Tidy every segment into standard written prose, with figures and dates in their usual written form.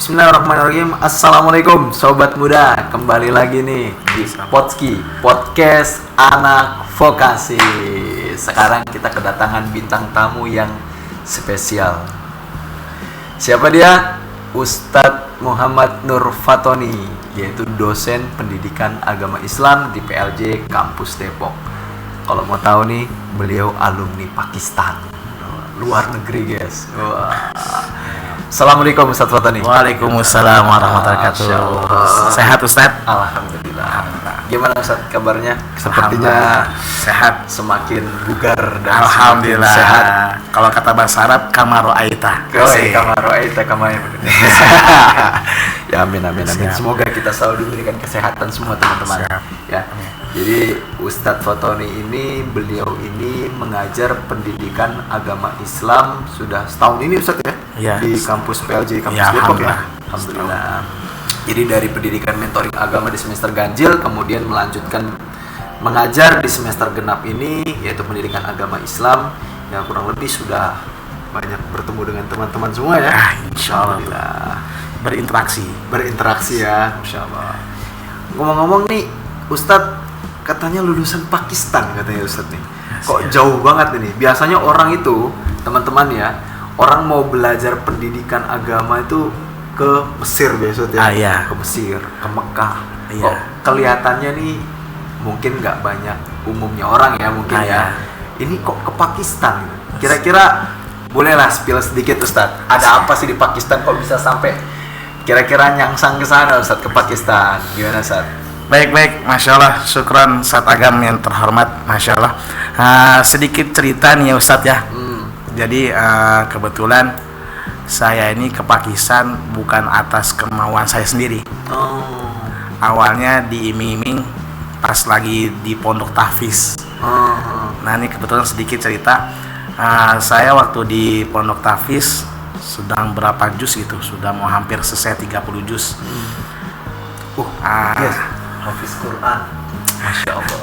Bismillahirrahmanirrahim. Assalamualaikum sobat muda. Kembali lagi nih di Podcast Anak Vokasi. Sekarang kita kedatangan bintang tamu yang spesial. Siapa dia? Ustadz Muhammad Nur Fatoni, yaitu dosen pendidikan agama Islam di PLJ Kampus Depok. Kalau mau tahu nih, beliau alumni Pakistan, luar negeri guys. Wah. Assalamualaikum Ustadz Fatoni. Waalaikumsalam warahmatullahi wabarakatuh. Sehat Ustadz? Alhamdulillah. Gimana Ustadz kabarnya? Sepertinya sehat, semakin bugar dan alhamdulillah sehat. Kalau kata bahasa Arab, kamaro aita. Kamaro aita Ya amin. Semoga kita selalu diberikan kesehatan semua teman-teman. Ya. Jadi Ustadz Fatoni ini, beliau ini mengajar pendidikan agama Islam sudah setahun ini Ustadz ya? Ya. Di kampus PLJ Kampus Depok ya. Alhamdulillah. Jadi dari pendidikan mentoring agama di semester ganjil, kemudian melanjutkan mengajar di semester genap ini, yaitu pendidikan agama Islam. Ya kurang lebih sudah banyak bertemu dengan teman-teman semua ya. Insya Allah. Berinteraksi ya, Masya Allah. Ngomong-ngomong nih, Ustadz katanya lulusan Pakistan katanya Ustadz nih. Kok jauh banget ini? Biasanya orang itu, teman-teman ya, orang mau belajar pendidikan agama itu ke Mesir biasanya ya. Ke Mesir, ke Mekah. Kok kelihatannya nih mungkin nggak banyak umumnya orang ya mungkin ya. Ini kok ke Pakistan? Kira-kira bolehlah spill sedikit Ustadz. Ada apa sih di Pakistan kok bisa sampai kira-kira nyangsang ke sana Ustadz, ke Pakistan? Gimana Ustadz? Baik, Masya Allah, syukran Ustadz Agam yang terhormat, Masya Allah. Sedikit cerita nih ya Ustadz ya. Jadi kebetulan saya ini ke Pakistan bukan atas kemauan saya sendiri. Awalnya diiming-iming pas lagi di pondok tahfiz. Nah ini kebetulan sedikit cerita. Saya waktu di pondok tahfiz sedang berapa juz gitu, sudah mau hampir selesai 30 juz. Yes. Hafiz Quran, Masya Allah.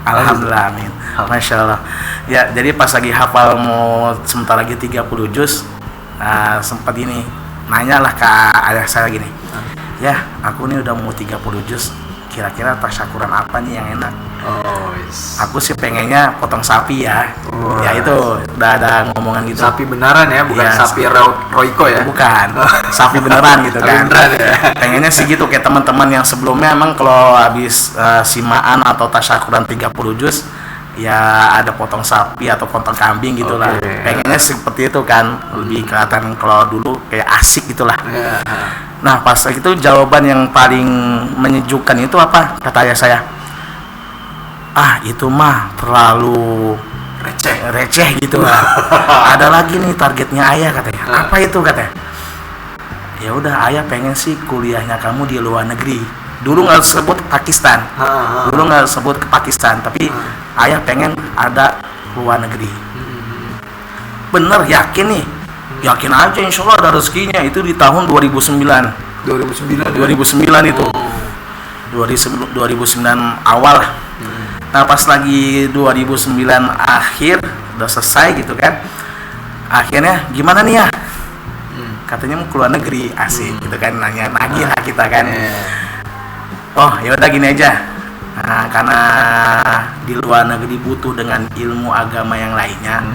Alhamdulillah, amin. Masya Allah. Ya, jadi pas lagi hafal mau sebentar lagi 30 juz, sempat ini nanyalah ke ayah saya gini, ya aku nih udah mau 30 juz, kira-kira tasyakuran apa nih yang enak? Aku sih pengennya potong sapi ya. Ya itu udah ada ngomongan gitu. Sapi beneran ya, bukan sapi Royco ya? Bukan, sapi beneran gitu kan. Ya. Pengennya sih gitu kayak teman-teman yang sebelumnya emang kalau habis simaan atau tasyakuran 30 juz ya ada potong sapi atau potong kambing gitulah. Pengennya seperti itu kan, lebih kelihatan kalau dulu kayak asik gitulah. Nah pas itu jawaban yang paling menyejukkan itu apa kata ayah saya? Itu mah terlalu receh gitu lah. Ada lagi nih targetnya ayah katanya. Apa itu katanya? Ya udah ayah pengen sih kuliahnya kamu di luar negeri. Dulu nggak sebut Pakistan. Dulu nggak sebut ke Pakistan, tapi ayah pengen ada luar negeri. Bener yakin nih? Yakin aja insya Allah ada rezekinya. Itu di tahun 2009 itu. 2009 awal lah. Nah pas lagi 2009 akhir udah selesai gitu kan, akhirnya gimana nih ya, katanya mau keluar negeri, asik gitu kan, nanya lagi lah kita kan. Ya udah gini aja, karena di luar negeri butuh dengan ilmu agama yang lainnya,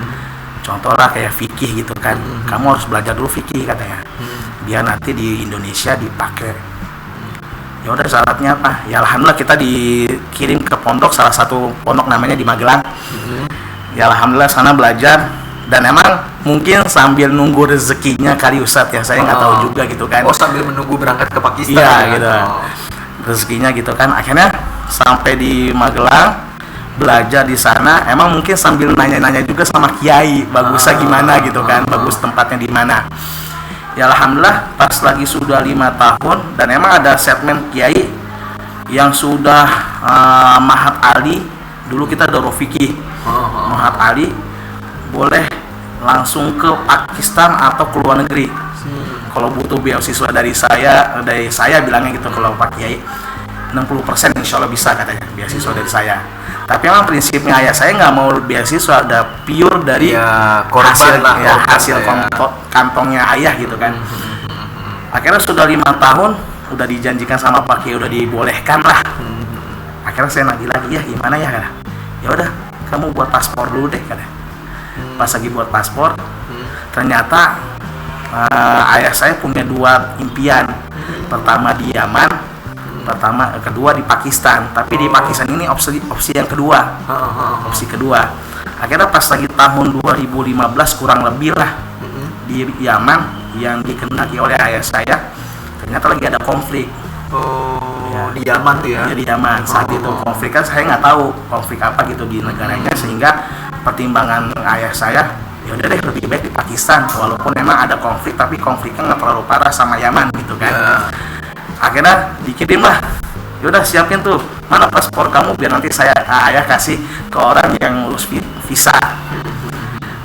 contoh lah kayak fikih gitu kan, kamu harus belajar dulu fikih katanya, biar nanti di Indonesia dipakai. Ya udah syaratnya apa? Ya alhamdulillah kita dikirim ke pondok, salah satu pondok namanya di Magelang. Ya alhamdulillah sana belajar, dan emang mungkin sambil nunggu rezekinya kali Ustadz ya, saya nggak tahu juga gitu kan. Sambil menunggu berangkat ke Pakistan. Iya gitu. Rezekinya gitu kan. Akhirnya sampai di Magelang belajar di sana, emang mungkin sambil nanya-nanya juga sama kiai, bagusnya gimana gitu kan, bagus tempatnya di mana. Ya alhamdulillah pas lagi sudah 5 tahun, dan emang ada segmen kiai yang sudah Mahat Ali, dulu kita Darul Fikih, Mahat Ali boleh langsung ke Pakistan atau ke luar negeri. Kalau butuh beasiswa dari saya bilangnya gitu, kalau Pak Kiai 60% insya Allah bisa katanya beasiswa dari saya. Tapi memang prinsipnya ayah saya nggak mau beasiswa, ada pure dari hasil kantongnya ayah gitu kan. Akhirnya sudah 5 tahun, udah dijanjikan sama Pak Kiai, udah dibolehkan lah. Akhirnya saya nagih lagi, ya gimana ya kata. Ya udah, kamu buat paspor dulu deh kata. Pas lagi buat paspor, ternyata ayah saya punya 2 impian. Pertama di Yaman, kedua di Pakistan. Tapi di Pakistan ini opsi yang kedua. Opsi kedua. Akhirnya pas lagi tahun 2015 kurang lebih lah, di Yaman yang dikehendaki oleh ayah saya, ternyata lagi ada konflik. Di Yaman tuh ya? Di Yaman saat itu konflik, kan saya nggak tahu konflik apa gitu di negaranya, sehingga pertimbangan ayah saya, ya udah deh lebih baik di Pakistan, walaupun memang ada konflik tapi konfliknya nggak terlalu parah sama Yaman gitu kan. Akhirnya dikirim lah, yaudah siapin tuh, mana paspor kamu biar nanti ayah kasih ke orang yang ngurus visa.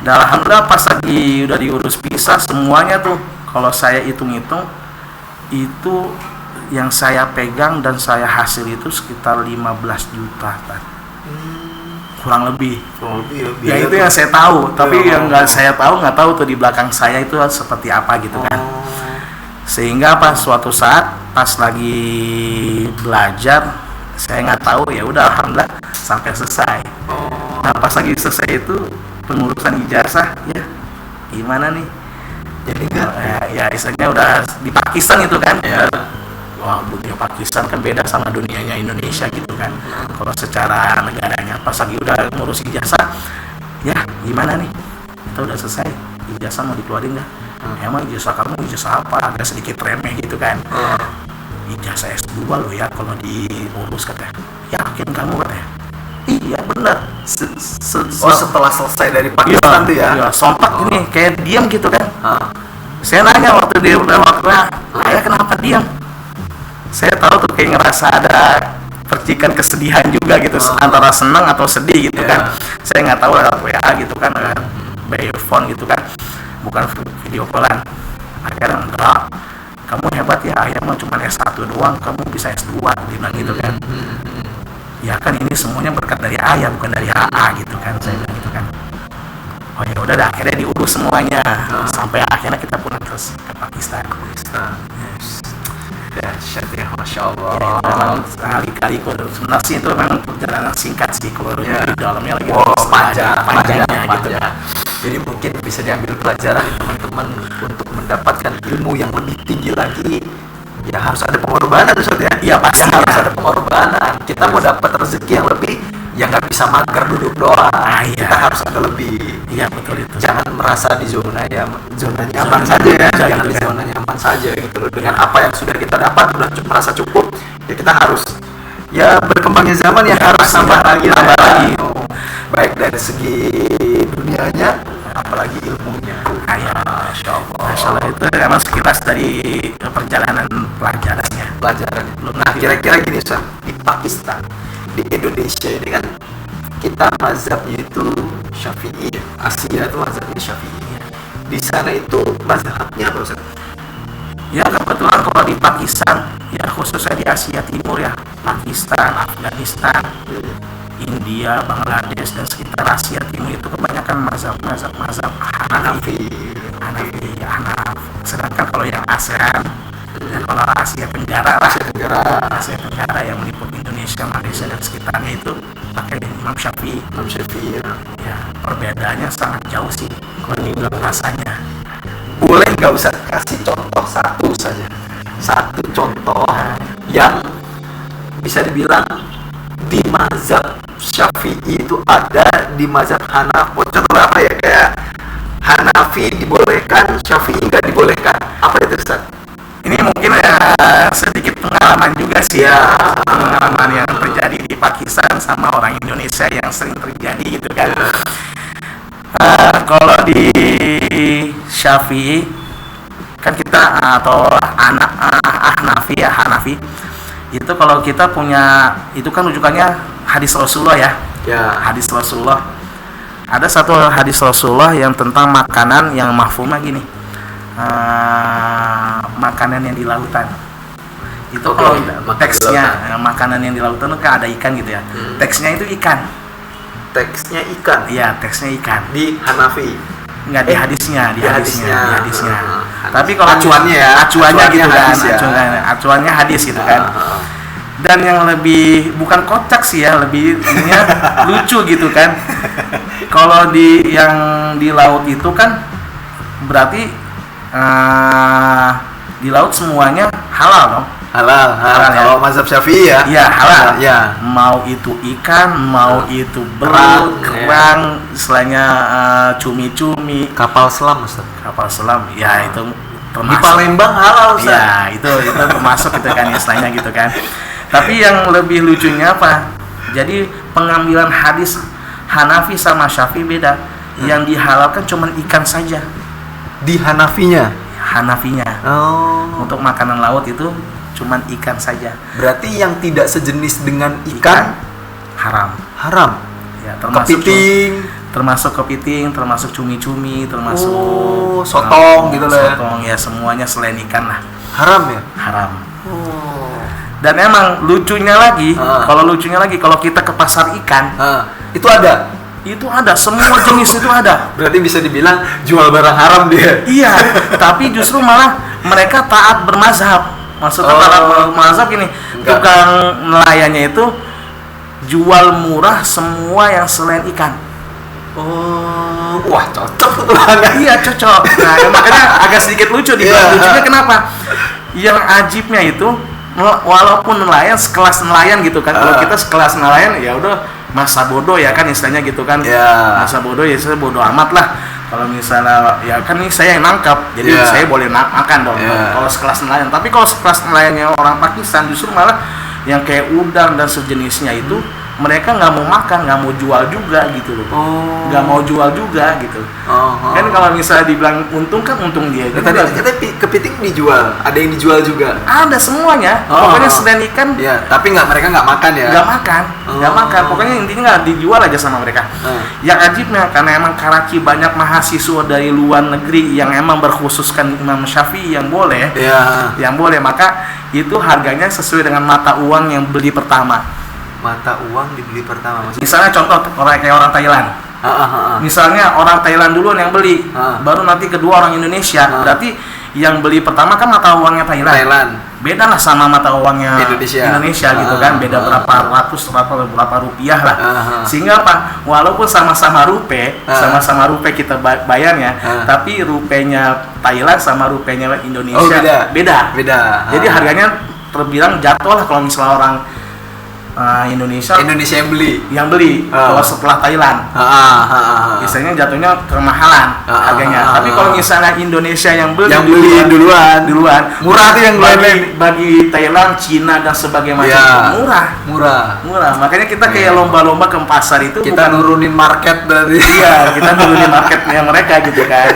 Dan alhamdulillah pas lagi udah diurus visa semuanya tuh, kalau saya hitung-hitung itu yang saya pegang dan saya hasil itu sekitar 15 juta kan. Kurang lebih. Ya itu yang saya tahu, tapi yang nggak tahu tuh di belakang saya itu seperti apa gitu kan. Sehingga pas suatu saat pas lagi belajar, saya nggak tahu, ya udah alhamdulillah sampai selesai. Nah pas lagi selesai itu pengurusan ijazah, ya gimana nih? Jadi ya istilahnya udah di Pakistan itu kan. Wah, dunia Pakistan kan beda sama dunianya Indonesia gitu kan. Kalau secara negaranya, pas lagi udah ngurus ijazah, ya gimana nih? Kita udah selesai, ijazah mau dikeluarin nggak? Emang ijazah kamu ijazah apa? Agak sedikit remeh gitu kan. Ijazah S2 loh ya kalau diurus katanya. Yakin kamu katanya? Iya benar. Setelah selesai dari Pakistan tuh ya? Iya, sontak gini, kayak diam gitu kan. Saya nanya waktu dia udah ayah kenapa diam? Saya tahu tuh kayak ngerasa ada percikan kesedihan juga gitu, antara senang atau sedih gitu kan. Saya nggak tahu lewat WA gitu kan, by phone gitu kan, bukan video callan. Akhirnya enggak, kamu hebat ya, ayah mah cuma S1 doang, kamu bisa S2, dia bilang gitu kan. Ya kan ini semuanya berkat dari ayah, bukan dari AA gitu kan, saya bilang gitu kan. Oh ya udah, akhirnya diurus semuanya, sampai akhirnya kita pulang terus ke Pakistan. Dahsyat ya, Masya Allah. Ya, memang sekali-kali sebenarnya itu memang perjalanan singkat sih, kalau di dalamnya lagi panjangnya gitu. Jadi mungkin bisa diambil pelajaran teman-teman untuk mendapatkan ilmu yang lebih tinggi lagi. Ya harus ada pengorbanan Ustaz ya. Iya pasti harus ada pengorbanan. Kita mau dapat rezeki yang lebih, ya nggak bisa mager duduk doang. Kita harus ada lebih. Iya betul itu. Jangan merasa di zona nyaman saja ya. Jangan di zona nyaman saja gitu loh. Dengan apa yang sudah kita dapat udah merasa cukup. Ya kita harus, ya berkembangnya zaman ya harus nambah lagi. Baik dari segi dunianya, apalagi ilmunya. Masya Allah itu emang sekilas dari perjalanan pelajarannya. Nah kira-kira gini Ustaz, di Pakistan, di Indonesia ini kan kita mazhabnya itu Syafi'i, Asia itu mazhabnya Syafi'i. Di sana itu mazhabnya apa Ustaz? Ya kebetulan kalau di Pakistan, ya khususnya di Asia Timur ya, Pakistan, Afghanistan, India, Bangladesh dan sekitar Asia Timur itu kebanyakan mazhab Hanafi. Sedangkan kalau yang ASEAN, dan kalau Asia Tenggara yang meliput Indonesia, Malaysia dan sekitarnya itu pakai Imam Syafi'i. Ya, perbedaannya sangat jauh sih kalau dibilang rasanya. Boleh nggak usah kasih contoh satu contoh yang bisa dibilang di mazhab Syafi'i itu ada, di mazhab Hanafi contoh apa ya, kayak Hanafi dibolehkan, Syafi'i nggak dibolehkan, apa itu Ustaz? Ini mungkin sedikit pengalaman juga sih ya, pengalaman yang terjadi di Pakistan sama orang Indonesia yang sering terjadi gitu kan. Kalau di Syafi'i kan kita atau Hanafi itu kalau kita punya itu kan rujukannya hadis Rasulullah ya. Hadis Rasulullah. Ada satu hadis Rasulullah yang tentang makanan yang mafhumnya gini. Makanan yang di lautan. Itu kalau teksnya makanan yang di lautan itu kan ada ikan gitu ya. Teksnya itu ikan. Iya, teksnya ikan. Di Hanafi. Enggak, di hadisnya. Tapi kalau acuannya ya, acuannya gitu kan, hadis ya. acuannya hadis gitu kan. Dan yang lebih bukan kocak sih ya, lebih ininya lucu gitu kan. Kalau yang di laut itu kan berarti di laut semuanya halal dong. Halal Halal, ya. Kalau mazhab Syafi'i ya. Iya halal. Ya. Mau itu ikan, mau itu belut, kerang, istilahnya cumi-cumi, Kapal selam, Ustaz. kapal selam. Ya itu Di termasuk. Palembang halal, Ustaz. Ya itu termasuk gitu kan istilahnya gitu kan. Tapi yang lebih lucunya apa? Jadi pengambilan hadis Hanafi sama Syafi'i beda. Yang dihalalkan cuman ikan saja. Di Hanafinya. Hanafinya. Oh. Untuk makanan laut itu cuman ikan saja. Berarti yang tidak sejenis dengan ikan haram. haram. Ya, termasuk Kepiting. termasuk cumi-cumi, termasuk sotong gitu lah ya. Sotong ya semuanya selain ikan lah Haram ya? haram. Oh. Dan emang lucunya lagi, kalau kita ke pasar ikan, Itu ada. itu ada semua jenis itu ada. Berarti bisa dibilang jual barang haram dia. Iya, tapi justru malah mereka taat bermazhab. Maksudnya taat bermazhab gini, tukang nelayannya itu jual murah semua yang selain ikan. Oh, wah cocok tuh banget. Iya cocok. Nah makanya agak sedikit lucu di lucunya kenapa? Yang ajibnya itu walaupun nelayan sekelas nelayan gitu kan. Kalau kita sekelas nelayan ya udah masa bodoh ya kan istilahnya gitu kan. Masa bodoh ya saya bodoh amat lah. Kalau misalnya ya kan ini saya yang nangkap, jadi saya boleh makan dong. Kalau sekelas nelayan. Tapi kalau sekelas nelayannya orang Pakistan justru malah yang kayak udang dan sejenisnya itu mereka nggak mau makan, nggak mau jual juga gitu loh. Nggak mau jual juga gitu. Kan kalau misalnya dibilang untung kan untung dia. Tadi kepiting dijual, ada yang dijual juga. Ada semuanya. Pokoknya selain ikan. Ya, tapi mereka nggak makan ya. Nggak makan. Pokoknya intinya nggak dijual aja sama mereka. Yang ajibnya karena emang Karachi banyak mahasiswa dari luar negeri yang emang berkhususkan Imam Syafi'i yang boleh. Yang boleh, maka itu harganya sesuai dengan mata uang yang beli pertama. Mata uang dibeli pertama maksudnya. Misalnya contoh kayak orang Thailand. Misalnya orang Thailand duluan yang beli, baru nanti kedua orang Indonesia. Berarti yang beli pertama kan mata uangnya Thailand. Beda lah sama mata uangnya Indonesia gitu kan. Beda berapa rupiah lah. Sehingga apa? Walaupun sama-sama rupiah kita bayarnya, tapi rupiahnya Thailand sama rupiahnya Indonesia beda. Jadi harganya terbilang jatuh lah kalau misalnya orang Indonesia yang beli kalau setelah Thailand biasanya jatuhnya kemahalan harganya. Tapi kalau misalnya Indonesia yang beli duluan murah tuh yang bagi Thailand, Cina dan sebagainya murah. Makanya kita kayak lomba-lomba ke pasar itu kita nurunin market dari kita nurunin marketnya mereka gitu kan.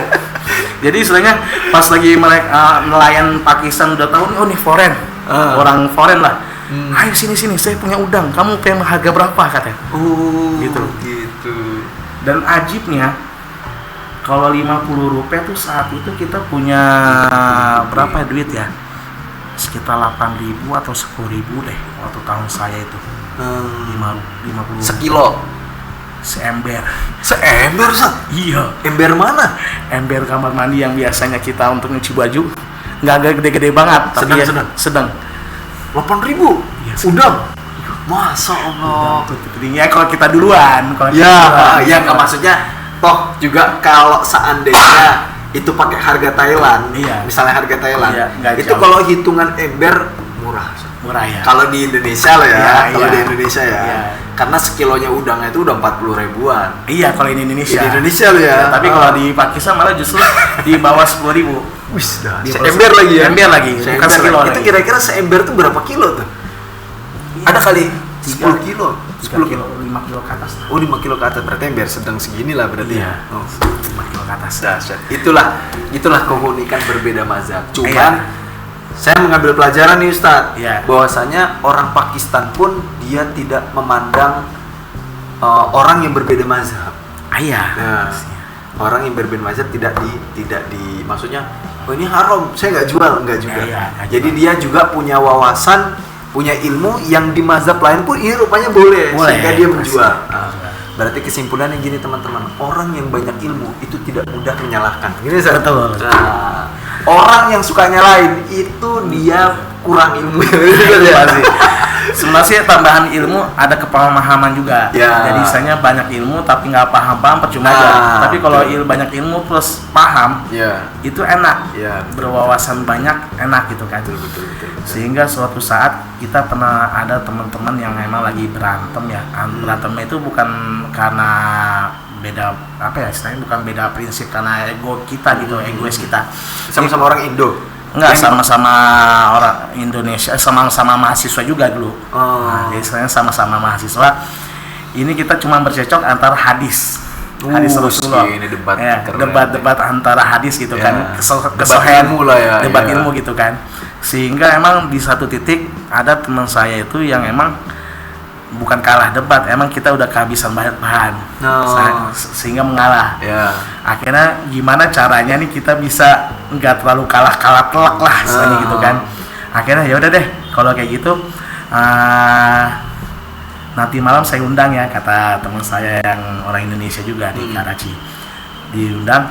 Jadi istilahnya pas lagi mereka nelayan Pakistan udah tahu nih foreign orang foreign lah. Ayo sini saya punya udang, kamu pengen harga berapa katanya? Gitu. Dan ajibnya kalau 50 rupiah tuh saat itu kita punya berapa duit ya? Sekitar 8.000 atau 10.000 deh waktu tahun saya itu. 50 sekilo. Seember Ustaz? Iya. Ember mana? Ember kamar mandi yang biasanya kita untuk nyuci baju. Nggak gede-gede banget, tapi sedang. 8.000 udang. Masa Allah. Ya kalau kita duluan. Nggak maksudnya toh juga kalau seandainya itu pakai harga Thailand, misalnya harga Thailand, itu jauh. Kalau hitungan ember murah ya. Kalau di Indonesia lah ya, di Indonesia ya. Karena sekilonya udangnya itu udah 40 ribuan. Iya, kalau di Indonesia. Di Indonesia loh ya. Tapi kalau di Pakistan malah justru di bawah 10.000. Wis dah. Seember lagi ya. Ember lagi. Bukan sekilo. Itu kira-kira seember tuh berapa kilo tuh? Ada kali 10 kilo. 10 kilo, 5 kilo ke atas. Oh, 5 kilo ke atas. Berarti ember sedang segini lah berarti. Iya. 5 kilo ke atas. Dahsyat. Itulah keunikan berbeda mazhab. Cuman saya mengambil pelajaran nih Ustadz, bahwasanya orang Pakistan pun dia tidak memandang orang yang berbeda mazhab. Orang yang berbeda mazhab tidak di maksudnya, oh ini haram, saya nggak jual, nggak juga. Jadi dia juga punya wawasan, punya ilmu yang di mazhab lain pun ini rupanya boleh. Sehingga dia menjual. Berarti kesimpulannya gini teman-teman, orang yang banyak ilmu itu tidak mudah menyalahkan. Gini saya. Betul. Orang yang suka nyalain itu dia kurang ilmu. Pasti. Sebenarnya tambahan ilmu ada kepemahaman juga. Ya. Jadi misalnya banyak ilmu tapi nggak paham percuma aja. Tapi kalau banyak ilmu plus paham, Ya. itu enak. Ya. Berwawasan banyak enak gitu kan. Betul. Sehingga suatu saat kita pernah ada teman-teman yang memang lagi berantem ya. Berantemnya itu bukan karena beda apa ya istilahnya, bukan beda prinsip, karena ego kita gitu, egois kita. Sama-sama orang Indo. Enggak, sama-sama orang Indonesia, sama-sama mahasiswa juga dulu. Nah, jadi istilahnya sama-sama mahasiswa. Ini kita cuma bercocok antara hadis Rasulullah. Ini debat Ya, keren. debat antara hadis gitu Ya. kan. Debat ilmu lah ya. Debat Ya. ilmu gitu kan. Sehingga emang di satu titik ada teman saya itu yang emang bukan kalah debat, emang kita udah kehabisan bahan. Sehingga mengalah. Ya. Akhirnya gimana caranya nih kita bisa nggak terlalu kalah telak lah istilahnya gitu kan. Akhirnya ya udah deh kalau kayak gitu, nanti malam saya undang ya, kata teman saya yang orang Indonesia juga di Karachi, diundang.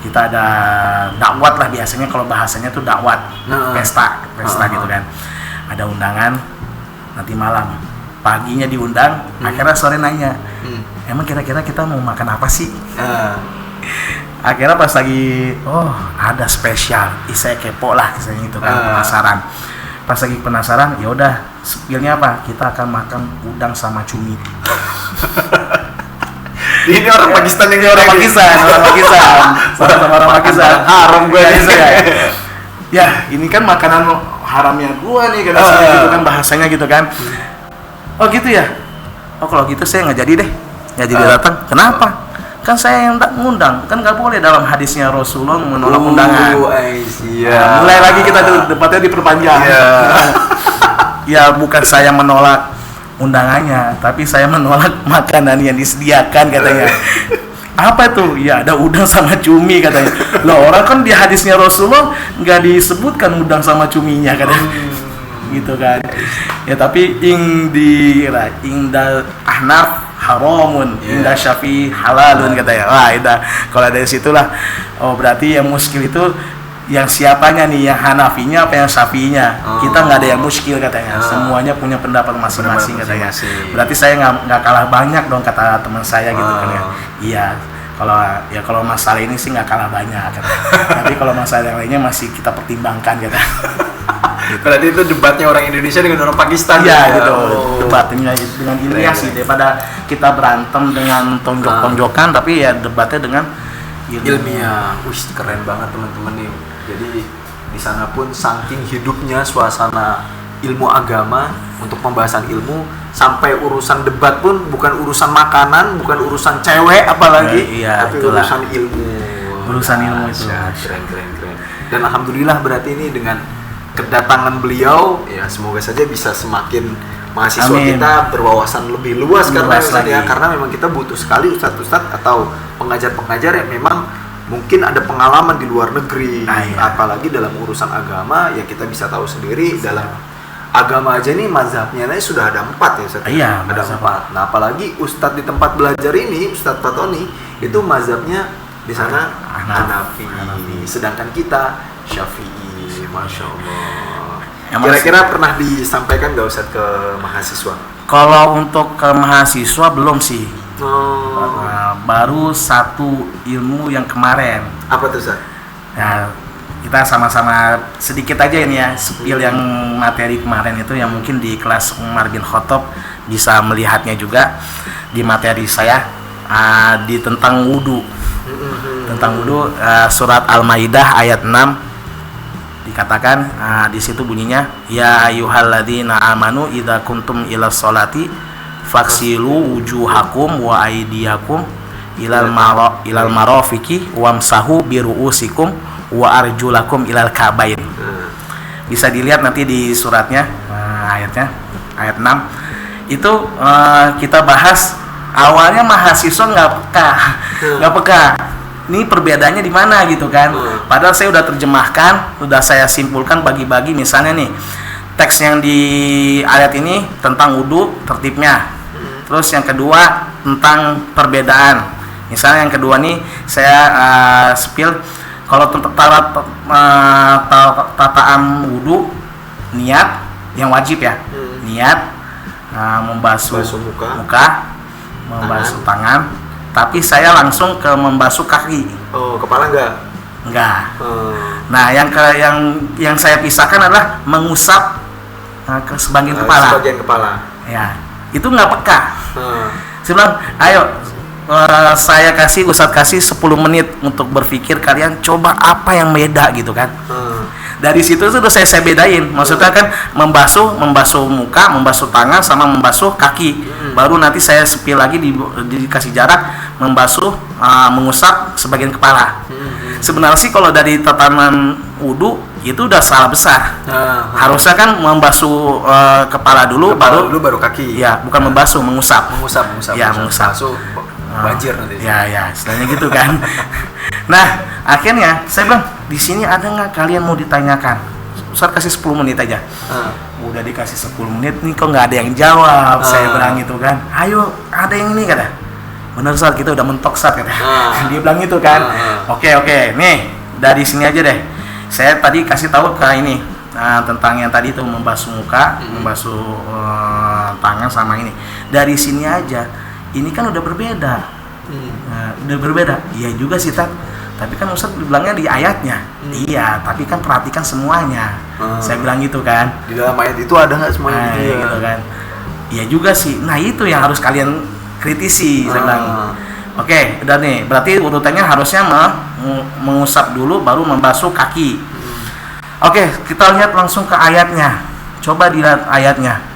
Kita ada dakwat lah, biasanya kalau bahasanya tuh dakwat, pesta gitu kan. Ada undangan nanti malam, paginya diundang. Akhirnya sore nanya, emang kira-kira kita mau makan apa sih? Akhirnya pas lagi, oh ada spesial, saya kepo lah misalnya itu kan, penasaran. Pas lagi penasaran, ya udah, spillnya apa? Kita akan makan udang sama cumi. Ini orang Pakistan yang Orang Pakistan, sama orang Pakistan. Haram gue ya. Ya, ini kan makanan haramnya gua nih kan, gitu kan bahasanya gitu kan. Oh gitu ya. Oh kalau gitu saya nggak jadi deh, nggak jadi datang. Kenapa? Kan saya yang ngundang, kan nggak boleh dalam hadisnya Rasulullah menolak undangan. Nah, mulai lagi kita debatnya diperpanjang. Ya bukan saya menolak undangannya, tapi saya menolak makanan yang disediakan katanya. Apa tuh? Ya ada udang sama cumi katanya. Loh, orang kan di hadisnya Rasulullah nggak disebutkan udang sama cuminya katanya. Gitu kan. Ya tapi indal ahnaf haramun, indah syafi'i halalun katanya. Wah, itu kalau dari situlah, oh berarti yang muskil itu yang siapanya nih, yang Hanafinya apa yang Syafi'inya. Kita nggak ada yang muskil katanya, semuanya punya pendapat masing-masing katanya. Berarti saya nggak kalah banyak dong, kata teman saya gitu kan ya. Iya, kalau masalah ini sih nggak kalah banyak katanya. Tapi kalau masalah yang lainnya masih kita pertimbangkan katanya. Berarti itu debatnya orang Indonesia dengan orang Pakistan. Iya gitu, debatnya dengan ilmiah sih, daripada kita berantem dengan tonjok-tonjokan, tapi ya debatnya dengan ilmiah. Wih, keren banget teman-teman nih. Jadi di sana pun saking hidupnya suasana ilmu agama untuk pembahasan ilmu, sampai urusan debat pun bukan urusan makanan, bukan urusan cewek apalagi, tapi itulah. Urusan ilmu. Urusan ilmu itu. Keren. Dan alhamdulillah berarti ini dengan kedatangan beliau, ya semoga saja bisa semakin mahasiswa kita berwawasan lebih luas karena memang kita butuh sekali ustadz atau pengajar-pengajar yang memang mungkin ada pengalaman di luar negeri, apalagi dalam urusan agama. Ya kita bisa tahu sendiri dalam agama aja nih mazhabnya sudah ada 4 ya Ustadz. Ada 4. Nah apalagi ustadz di tempat belajar ini, Ustadz Fatoni itu mazhabnya di sana Hanafi, sedangkan kita Syafi'i. Masya Allah. Kira-kira pernah disampaikan nggak Ustadz ke mahasiswa? Kalau untuk ke mahasiswa belum sih. Baru satu ilmu yang kemarin. Apa tuh Ustadz? Ya, kita sama-sama sedikit aja ini ya, spill yang materi kemarin itu yang mungkin di kelas Umar bin Khattab bisa melihatnya juga di materi saya, di tentang wudu. Tentang wudu, surat Al-Maidah ayat 6 dikatakan, di situ bunyinya, ya ayyuhalladzina amanu idza kuntum ila sholati faksilu wujuhakum wa aydiyakum ilal marafiqi wamsahu biruusikum wa arjulakum ilal kabain. Bisa dilihat nanti di suratnya, ayatnya ayat 6 itu. Kita bahas awalnya mahasiswa nggak peka ini perbedaannya di mana gitu kan. Padahal saya udah terjemahkan, udah saya simpulkan bagi-bagi. Misalnya nih, teks yang di ayat ini tentang wudu tertibnya. Terus yang kedua tentang perbedaan. Misalnya yang kedua nih saya spill, Kalau tataan wudhu, niat yang wajib ya, niat membasuh muka, membasuh tangan. Tapi saya langsung ke membasuh kaki. Oh, kepala enggak. Nah, yang saya pisahkan adalah mengusap ke sebagian kepala. Sebagian kepala. Ya, itu nggak peka. Saya bilang, ayo saya kasih Ustadz kasih 10 menit untuk berpikir, kalian coba apa yang beda gitu kan. Dari situ sudah saya bedain, maksudnya kan membasuh muka, membasuh tangan sama membasuh kaki. Baru nanti saya sepil lagi dikasih jarak membasuh mengusap sebagian kepala. Sebenarnya sih kalau dari tatanan wudhu itu udah salah besar. Harusnya kan membasuh kepala dulu, baru kaki. Ya, bukan membasuh, mengusap. Ya, mengusap. Banjir nanti. Ya, istilahnya gitu kan. Nah, akhirnya saya bilang, di sini ada nggak kalian mau ditanyakan? Ustaz kasih 10 menit aja. Udah dikasih 10 menit nih kok nggak ada yang jawab. Saya bilang gitu kan. Ayo, ada yang ini kata. Bener Ustaz, kita udah mentok Ustaz kata. Dia bilang gitu kan. Oke, nih dari sini aja deh. Saya tadi kasih tahu ke ini tentang yang tadi itu membasuh muka, membasuh tangan sama ini. Dari sini aja. Ini kan udah berbeda. Udah berbeda. Iya juga sih tapi kan Ustaz bilangnya di ayatnya. Iya, tapi kan perhatikan semuanya. Saya bilang gitu kan. Di dalam ayat itu ada nggak semuanya? Gitu kan. Iya juga sih. Nah, itu yang harus kalian kritisi. Saya bilang. Oke, udah nih. Berarti urutannya harusnya mengusap dulu baru membasuh kaki. Oke, kita lihat langsung ke ayatnya. Coba dilihat ayatnya.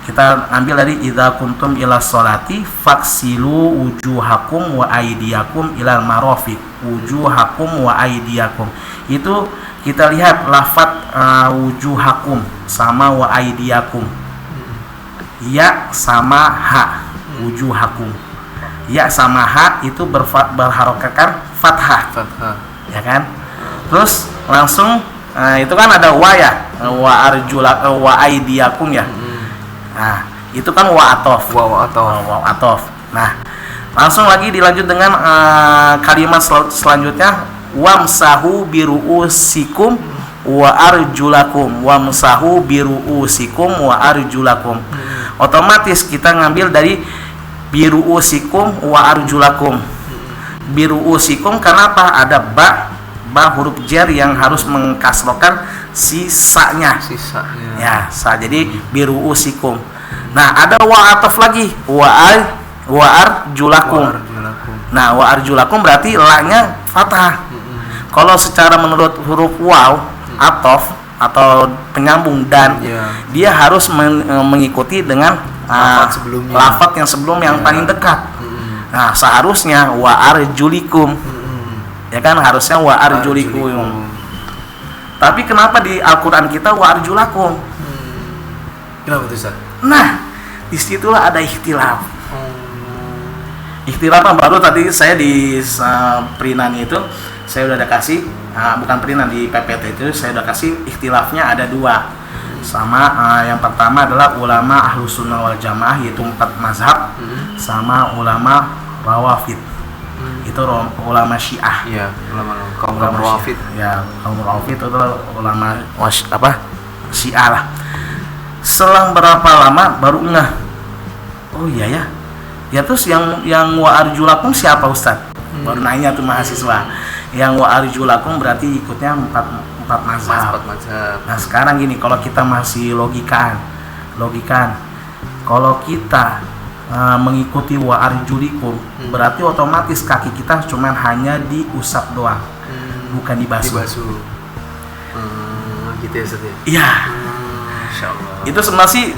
Kita ambil dari idza kuntum ila sholati faksilu wujuhakum wa aydiyakum ilal marafiq. Wujuhakum wa aydiyakum. Itu kita lihat lafaz wujuhakum sama wa aydiyakum. Ya sama ha. Wujuhakum. Ya sama ha itu berharokatkan fathah. Ya kan? Terus langsung itu kan ada wa ya. Wa arjula wa aydiyakum ya. Nah, itu kan wa atof. Nah, langsung lagi dilanjut dengan kalimat selanjutnya wamsahu biruusikum wa arjulakum. Wamsahu biruusikum wa arjulakum. Otomatis kita ngambil dari biruusikum wa arjulakum. Biruusikum karena apa? Ada ba huruf jar yang harus mengkasrokan sisanya. Ya, jadi biruusikum. Nah, ada wa ataf lagi. Wa arjulakum. Nah, wa arjulakum berarti la-nya fathah. Kalau secara menurut huruf waw ataf atau penyambung dan dia harus mengikuti dengan lafaz yang sebelum yang paling dekat. Nah, seharusnya wa arjulikum. Ya kan, harusnya wa arjulikum. Tapi kenapa di Al-Quran kita wa arjulakum? Kenapa tuh Ustaz? Nah, disitulah ada ikhtilaf. Ikhtilaf baru tadi saya di perinan itu saya udah ada kasih, bukan perinan, di PPT itu saya udah kasih ikhtilafnya ada 2. Sama yang pertama adalah ulama Ahlus Sunnah wal Jamaah yaitu 4 mazhab, sama ulama Rawafid. Itu ulama Syiah. Iya, kaum Rawafid. Ya, kaum Rawafid itu ulama Syiah lah. Selang berapa lama baru ngeh. Oh iya ya. Ya terus yang wa arjulakum siapa Ustaz? Baru nanya tuh mahasiswa. Yang wa arjulakum berarti ikutnya 4 mazhab. Nah, sekarang gini, kalau kita masih logikan. Kalau kita mengikuti wa arjulikum berarti otomatis kaki kita cuman hanya diusap doang, bukan dibasuh. Gitu ya Ustaz ya? Iya. Itu sebenarnya sih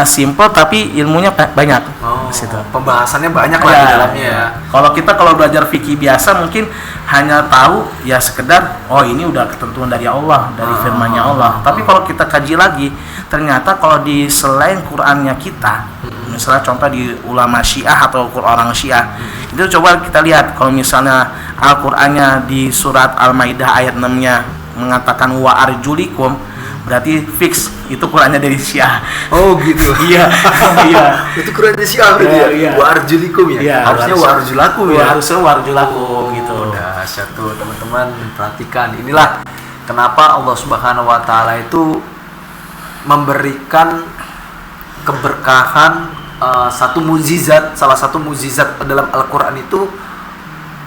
simple tapi ilmunya banyak. Situ. Pembahasannya banyak lah di dalamnya ya. Kalau belajar fikih biasa mungkin hanya tahu ya sekedar ini udah ketentuan dari Allah, dari firman-Nya Allah. Tapi kalau kita kaji lagi, ternyata kalau di selain Qur'annya kita, misalnya contoh di ulama Syiah atau orang Syiah, itu coba kita lihat kalau misalnya Al-Qur'annya di surat Al-Maidah ayat 6-nya mengatakan wa arjulikum, berarti fix itu Qur'annya dari Syiah. Oh gitu. Iya. Itu Qur'an dari Syiah berarti ya. Wa arjulikum ya. Iya, harusnya wa arjulakum ya. Harusnya wa arjulakum gitu. dahsyat tuh teman-teman, perhatikan. Inilah kenapa Allah Subhanahu wa taala itu memberikan keberkahan satu mukjizat, salah satu mukjizat dalam Al-Qur'an itu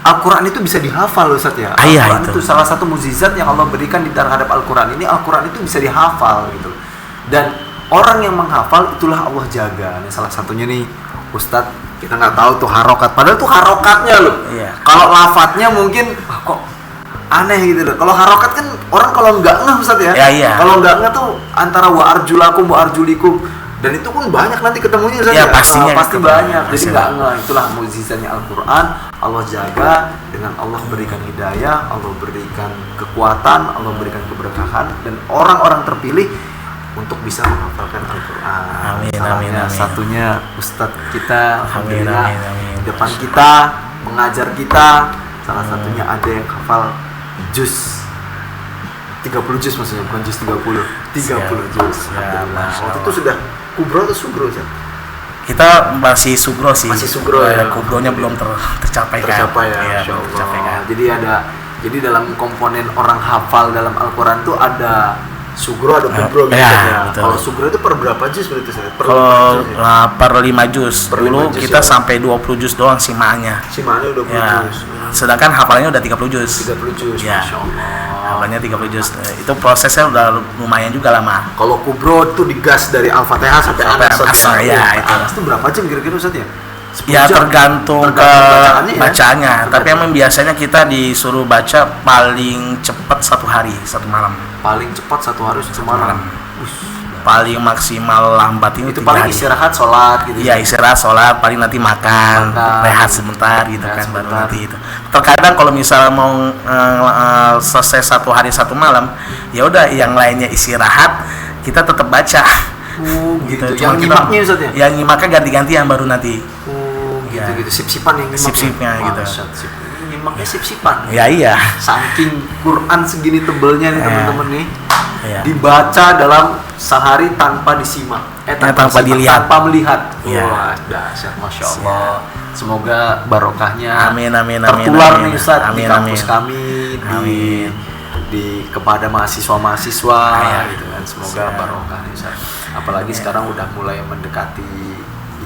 Al-Quran itu bisa dihafal Ustaz ya. Al-Quran itu salah satu mukjizat yang Allah berikan di terhadap Al-Quran ini. Al-Quran itu bisa dihafal gitu. Dan orang yang menghafal itulah Allah jaga. Ini salah satunya nih Ustaz, kita nggak tahu tuh harokat. Padahal tuh harokatnya loh. Iya. Kalau lafadznya mungkin kok aneh gitu loh. Kalau harokat kan orang kalau nggak ngeh Ustaz ya. Iya. Kalau nggak ngeh tuh antara wa arjulakum wa arjulikum. Dan itu pun banyak nanti ketemunya Ustaz ya. Pastinya pasti banyak. Jadi nggak ngeh. Itulah mukjizatnya Al-Quran. Allah jaga dengan Allah berikan hidayah, Allah berikan kekuatan, Allah berikan keberkahan, dan orang-orang terpilih untuk bisa menghafalkan Al-Quran. Amin. Satunya Ustadz kita, alhamdulillah, amin. depan kita, mengajar kita, salah satunya ada yang hafal juz 30 juz maksudnya, bukan juz 30 juz. Alhamdulillah. Waktu itu sudah kubro atau sugro Ustaz? Kita masih sugro sih. Masih sugro ya. Kubronya belum tercapai kan. Ya, Masya Allah. Jadi dalam komponen orang hafal dalam Al-Quran tuh ada sugro, ada kubro gitu ya. Kalau sugro itu per berapa juz berarti Ustaz? Kalau per 5 juz. Dulu kita ya. sampai 20 juz doang simaannya. Simaannya 20 juz. Sedangkan hafalannya udah 30 juz. 30 juz, ya. Masya Allah. Hafalannya 30 juz. Itu prosesnya udah lumayan juga lama. Kalau kubro tuh digas dari Al-Fatihah sampai Anas. Ya, itu. Anas tuh berapa jam kira-kira Ustaz ya? Ya tergantung ke bacaannya. Tapi emang biasanya kita disuruh baca paling cepat 1 hari 1 malam. Paling cepat 1 hari 1 malam. Paling maksimal lambat ini itu paling hari. Istirahat sholat gitu. Iya, istirahat sholat, paling nanti makan, rehat sebentar gitu kan, baru nanti itu. Terkadang kalau misalnya mau selesai 1 hari 1 malam, ya udah yang lainnya istirahat, kita tetap baca. Gitu. Yang nyimaknya Ustaz ya? Yang nyimaknya ganti-gantian baru nanti. Gitu. Sip-sipan yang nyimak. Sip-sipnya gitu. Nyimaknya sip-sipan. Ya iya. Saking Quran segini tebelnya nih teman-teman nih. Ya. Dibaca dalam sehari tanpa disimak, tanpa dilihat, tanpa melihat. Ya. Wah, dahsyat, Masya Allah. Semoga barokahnya amin, tertular nih Ustaz di kampus kami, di kepada mahasiswa-mahasiswa gitu kan. Semoga barokah nih Ustaz. Apalagi sekarang udah mulai mendekati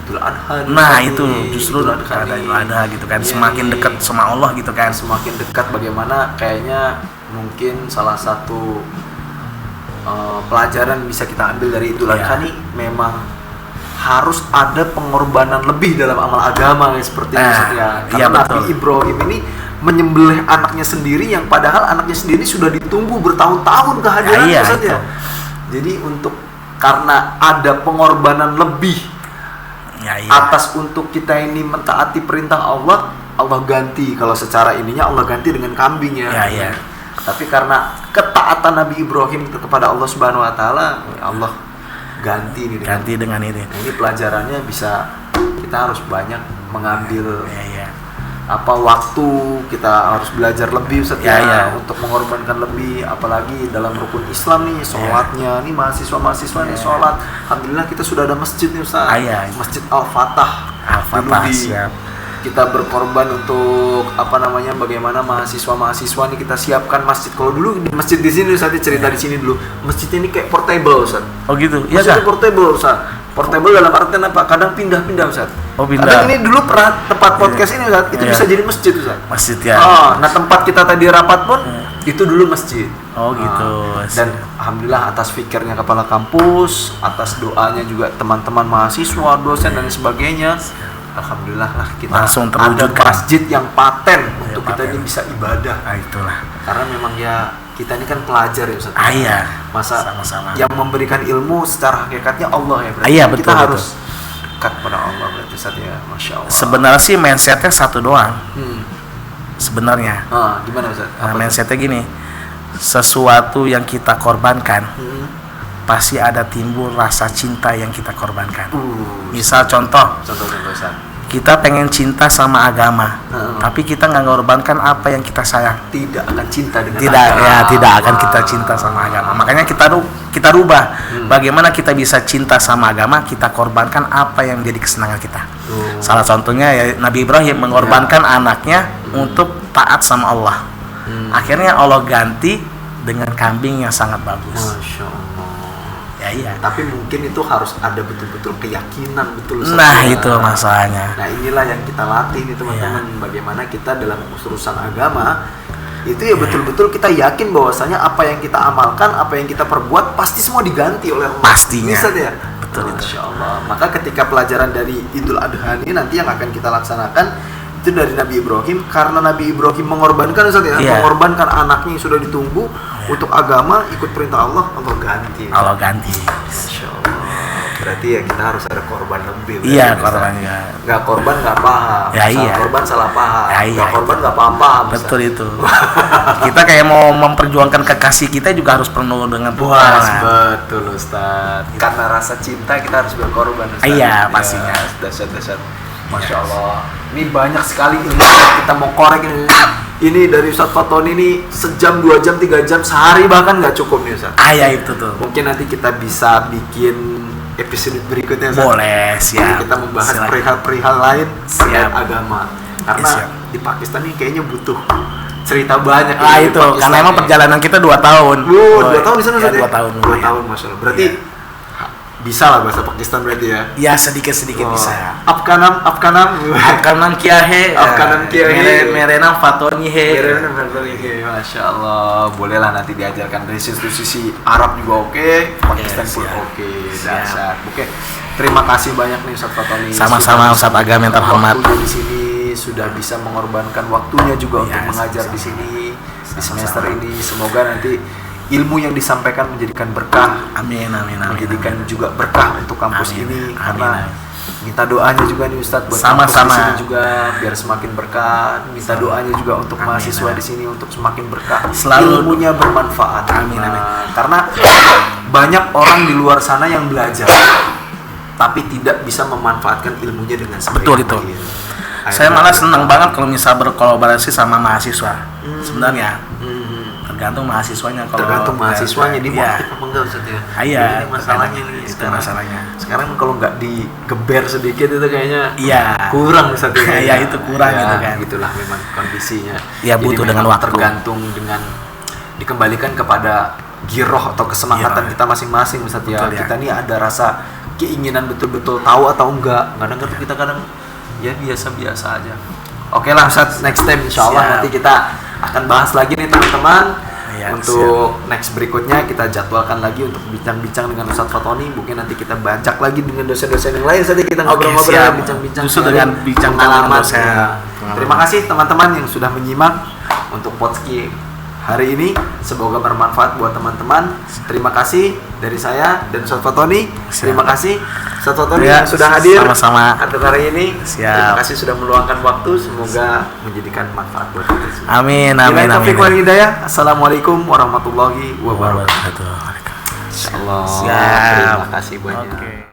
Idul Adha. Nah, itu justru ada gitu kan. Semakin dekat sama Allah gitu kan. Semakin dekat, bagaimana kayaknya mungkin salah satu pelajaran bisa kita ambil dari Idul Adha nih, memang harus ada pengorbanan lebih dalam amal agama seperti itu ya. Karena Nabi Ibrahim ini menyembelih anaknya sendiri, yang padahal anaknya sendiri sudah ditunggu bertahun-tahun kehadirannya ya. Jadi karena ada pengorbanan lebih atas untuk kita ini mentaati perintah Allah, Allah ganti, kalau secara ininya Allah ganti dengan kambing ya. Tapi karena ketaatan Nabi Ibrahim kepada Allah Subhanahu wa taala, Allah ganti dengan ini. Nah, ini pelajarannya bisa kita harus banyak mengambil waktu, kita harus belajar lebih Ustaz untuk mengorbankan lebih, apalagi dalam rukun Islam nih, sholatnya nih, mahasiswa nih sholat. Alhamdulillah kita sudah ada masjid nih Ustaz. Masjid Al-Fatah. Kita berkorban untuk bagaimana mahasiswa nih kita siapkan masjid. Kalau dulu di masjid di sini Ustaz, cerita di sini dulu, masjid ini kayak portable Ustaz. Oh gitu. Iya kan? Portable Ustaz. Portable dalam artian apa? Kadang pindah-pindah Ustaz. Oh, pindah. Kadang ini dulu tempat podcast ini Ustaz, itu bisa jadi masjid Ustaz. Masjid ya. Nah tempat kita tadi rapat pun itu dulu masjid. Oh gitu. Dan alhamdulillah atas fikirnya kepala kampus, atas doanya juga teman-teman mahasiswa, dosen dan sebagainya. Alhamdulillah lah kita langsung ada masjid yang paten untuk kita ini bisa ibadah. Itulah. Karena memang kita ini kan pelajar ya Ustaz. Masa sama-sama. Yang memberikan ilmu secara hakikatnya Allah ya berarti. Betul, kita harus dekat pada Allah berarti Ustaz ya. Masya Allah. Sebenarnya sih mindsetnya satu doang. Sebenarnya. Gimana Ustaz? Mindsetnya gini. Sesuatu yang kita korbankan pasti ada timbul rasa cinta yang kita korbankan. Misal contoh Ustaz. kita pengen cinta sama agama, tapi kita nggak mengorbankan apa yang kita sayang. Tidak akan cinta dengan Tidak, agama. ya tidak akan kita cinta sama agama. Makanya kita rubah. Bagaimana kita bisa cinta sama agama? Kita korbankan apa yang menjadi kesenangan kita. Salah contohnya ya Nabi Ibrahim mengorbankan anaknya untuk taat sama Allah. Akhirnya Allah ganti dengan kambing yang sangat bagus. Masya Allah. Ya iya. Tapi mungkin itu harus ada betul-betul keyakinan betul. Nah itu masalahnya. Nah inilah yang kita latih nih teman-teman. Bagaimana kita dalam urusan agama itu ya betul-betul kita yakin bahwasanya apa yang kita amalkan, apa yang kita perbuat pasti semua diganti oleh Allah. Pastinya. Bisa ya. Betul itu. Masya Allah. Maka ketika pelajaran dari Idul Adha ini nanti yang akan kita laksanakan itu dari Nabi Ibrahim, karena Nabi Ibrahim mengorbankan Ustaz ya, mengorbankan anaknya yang sudah ditunggu untuk agama, ikut perintah Allah, Allah ganti. Allah ganti. Masya Allah. Berarti ya kita harus ada korban lebih. Iya, korbannya. Nggak korban nggak paham. Ya, iya. Korban salah paham. Ya, iya. Nggak korban nggak paham. Betul itu. Kita kayak mau memperjuangkan kekasih kita juga harus penuh dengan puas. Betul Ustaz. Karena rasa cinta kita harus berkorban Ustaz. Iya, pastinya. Dahsyat. Masya Allah. Ini banyak sekali ilmu yang kita mau korek ini. Ini dari Ustaz Fatoni ini sejam, 2 jam, 3 jam, sehari bahkan nggak cukup nih Ustaz. Ya itu tuh. Mungkin nanti kita bisa bikin episode berikutnya Ustaz. Boleh, siap. Kita membahas perihal-perihal lain terkait agama. Karena siap. di Pakistan ini kayaknya butuh cerita banyak. Itu karena emang perjalanan kita 2 tahun. 2 tahun di sana Ustaz. 2 tahun. 2 tahun Masya Allah. Berarti bisa lah bahasa Pakistan berarti ya? Ya sedikit-sedikit bisa. Afganam kia he. Mere nam Fatoni he. Masya Allah. Bolehlah nanti diajarkan dari sisi Arab juga oke, Pakistan pun oke. Dahsyat. Oke. Terima kasih banyak nih Ustaz Fatoni. Sama-sama Ustaz Agam yang terhormat. Waktunya di sini sudah bisa mengorbankan waktunya juga untuk mengajar di sini di semester ini. Semoga nanti ilmu yang disampaikan menjadikan berkah. Amin. Menjadikan juga berkah untuk kampus ini. Karena minta doanya juga nih Ustadz buat sama-sama kampus di sini juga biar semakin berkah. Minta doanya juga untuk mahasiswa di sini untuk semakin berkah. Selalu ilmunya bermanfaat. Amin. Karena banyak orang di luar sana yang belajar tapi tidak bisa memanfaatkan ilmunya dengan sebaik mungkin. Betul itu. Saya malah senang banget kalau misal berkolaborasi sama mahasiswa. Sebenarnya tergantung mahasiswanya. Tergantung mahasiswanya dia mau aktif apa enggak Ustaz ya. Iya, ini masalahnya nih. Itu masalahnya. Sekarang kalau nggak digeber sedikit itu kayaknya kurang Ustaz ya. Iya, itu kurang gitu kan. Itulah memang kondisinya. Ya butuh dengan waktu. Tergantung dengan dikembalikan kepada giroh atau kesemangatan kita masing-masing Ustaz ya. Kita nih ada rasa keinginan betul-betul tahu atau enggak. Kadang kita ya biasa-biasa aja. Oke lah Ustaz, next time insyaallah nanti kita akan bahas lagi nih teman-teman. Untuk next berikutnya kita jadwalkan lagi untuk bincang-bincang dengan Ustaz Fatoni. Mungkin nanti kita bajak lagi dengan dosen-dosen yang lain. Saat kita ngobrol-ngobrol, bincang-bincang dengan pengalaman. Terima kasih teman-teman yang sudah menyimak untuk podcast hari ini. Semoga bermanfaat buat teman-teman. Terima kasih dari saya dan Ustaz Fatoni. Terima kasih Ustaz Fatoni yang sudah hadir sama-sama atas hari ini. Siap. Terima kasih sudah meluangkan waktu. Semoga menjadikan manfaat buat kita semua. Amin. Assalamualaikum warahmatullahi wabarakatuh. Insyaallah. Terima kasih banyak.